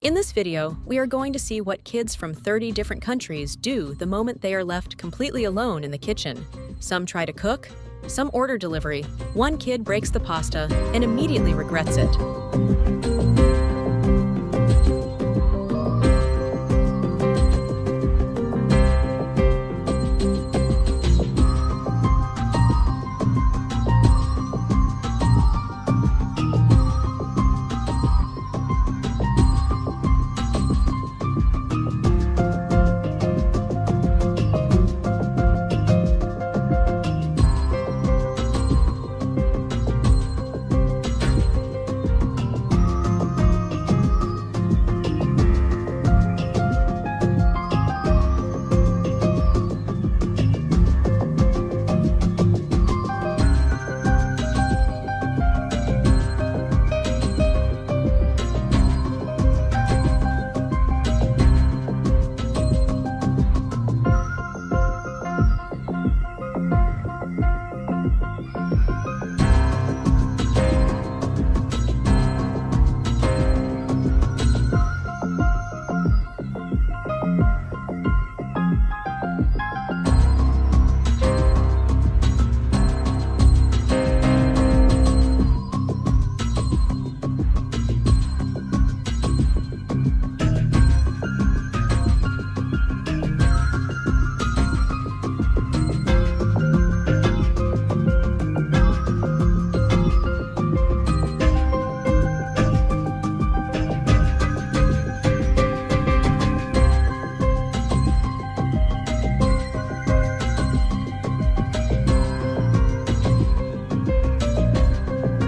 In this video, we are going to see what kids from 30 different countries do the moment they are left completely alone in the kitchen. Some try to cook, some order delivery, one kid breaks the pasta and immediately regrets it.